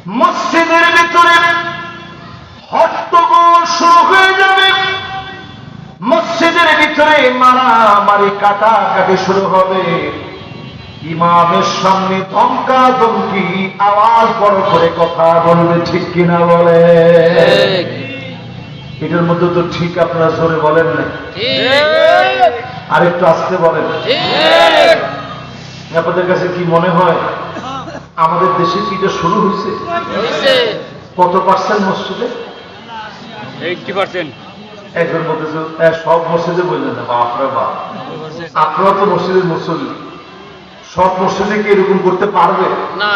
মসজিদের ভিতরে হট্টগোল শুরু হয়ে যাবে, মসজিদের ভিতরে মারামারি কাটাকাটি শুরু হবে, ইমামের সামনে ধমকা ধমকি আওয়াজ বড় করে কথা বলবে, ঠিক কিনা বলে? এটার মধ্যে তো ঠিক আপনারা জোরে বলেন না, আরেকটু আস্তে বলেন। আপনাদের কাছে কি মনে হয় আমাদের দেশে কি এটা শুরু হয়েছে? কত পার্সেন্ট মসজিদে? 80%। একজন মধ্যে সব মসজিদে বললেন না, বাপরে বাপ, আপনারা তো মসজিদের মুসল্লি, সব মসজিদে কি এরকম করতে পারবে না?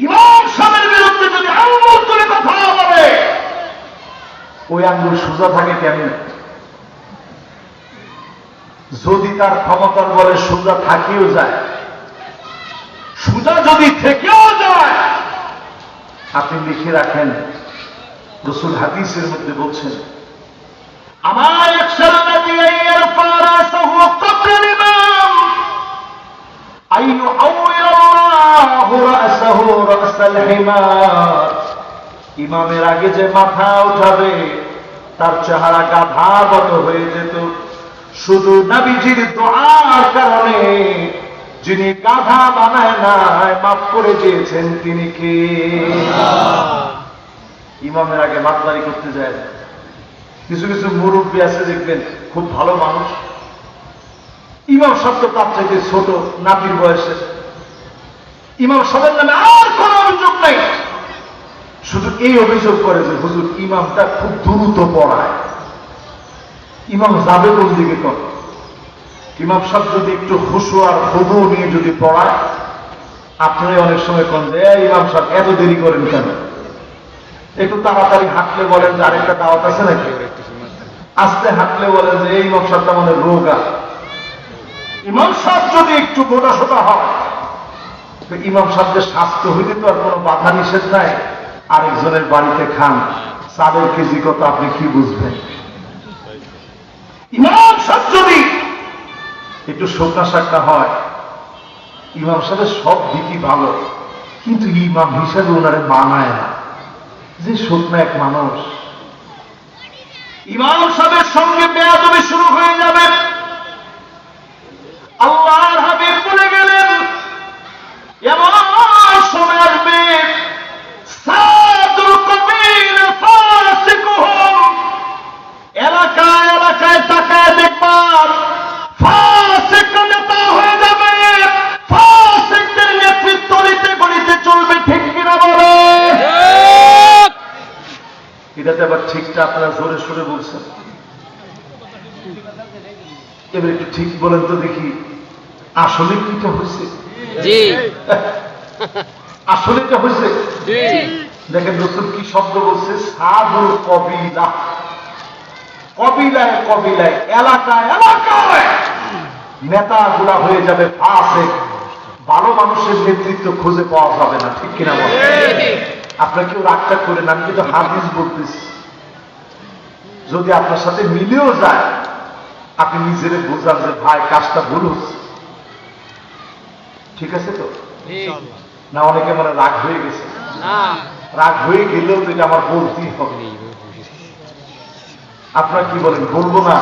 ইমাম সাহেবের বিরুদ্ধে যদি আঙ্গুল তুলে কথা বলে, ওই আঙ্গুল সোজা থাকে কেমন? যদি তার ক্ষমতার বলে সোজা থাকিও যায়, সোজা যদি থেকেও যায়, আপনি লিখে রাখেন, রাসূল হাদিসের মধ্যে বলছেন, আমার একসালাতি আইয়ার ফারাসাহু কবর ইমাম আইয়ু আউয়াল্লাহু রাসাহু রাসাল হিমার, ইমামের আগে যে মাথা উঠাবে তার চেহারা গাধার মতো হয়ে যেত, শুধু নবীজির দোয়ার কারণে যিনি গাধা বানায় নাই, মাফ করে দিয়েছেন তিনি কে? ইমামের আগে মাতলারি করতে যায় না। কিছু কিছু মুরব্বী আছে দেখবেন, খুব ভালো মানুষ, ইমাম সাহেব তো তার চাইতে ছোট, নাতির বয়সে, ইমাম সাহেবের নামে আর কোন অভিযোগ নাই, শুধু এই অভিযোগ করে যে হুজুর ইমামটা খুব দ্রুত পড়ায়। ইমাম যাবে কোন দিকে? কর ইমাম সাহেব যদি একটু খুশু আর খুদু নিয়ে যদি পড়ায়, আপনারা অনেক সময় কোন যে ইমাম সাহেব এত দেরি করেন কেন? একটু তাড়াতাড়ি হাঁটলে বলেন যে আরেকটা দাওয়াত আছে নাকি, আস্তে হাঁটলে বলেন যে এই ইমাম সাহেবটা আমাদের রোগা। ইমাম সাহেব যদি একটু মোটা সোটা হয়, তো ইমাম সাহেবদের স্বাস্থ্য হইলে তো আর কোনো বাধা নিষেধ নাই, আরেকজনের বাড়িতে খান, চালের কেজি কত আপনি কি বুঝবেন? ইমাম সাহেব যদি একটু শোকনা শাকটা হয়, ইমাম সাহেবের সব দিকই ভালো, কিন্তু ইমাম হিসাবে ওনারে মানায় না, যে শোকনা এক মানুষ। ইমাম সাহেবের সঙ্গে বেয়াদবি শুরু হয়ে যাবে। আল্লাহর হাবিব বলে গেলেন, এমন সময় আসবে সাদুল কবির ফাসিকুহুম, এলাকায় এলাকায় তাকায় দেখবার ফাসিক নেতা হয়ে যাবে, ফাসিকদের নেতৃত্ব নিতে গলিতে চলবে, ঠিক কিনা বলে? এটাতে আবার ঠিকটা আপনারা জোরে সোরে বলছেন, এবার একটু ঠিক বলেন তো দেখি, আসলে কিটা হয়েছে? জি। আসলে এটা হয়েছে? জি। দেখেন রাসূল কি শব্দ বলছে, সাদুল কবিলা, কবিলায় কবিলায়, এলাকায় এলাকায় নেতাগুলা হয়ে যাবে ফাসিক, ভালো মানুষের নেতৃত্ব খুঁজে পাওয়া যাবে না, ঠিক কিনা বলেন? আপনার কেউ রাগটা করে না, আমি কিন্তু হাদিস বলতেছি, যদি আপনার সাথে মিলেও যায়, আপনি নিজের বোঝান যে ভাই কাজটা ভুল হচ্ছে, ঠিক আছে তো? না অনেকে মানে রাগ হয়ে গেছে, রাগ হয়ে গেলেও তো এটা আমার বলতেই হবে। আপনারা কি বলেন, বলবো না?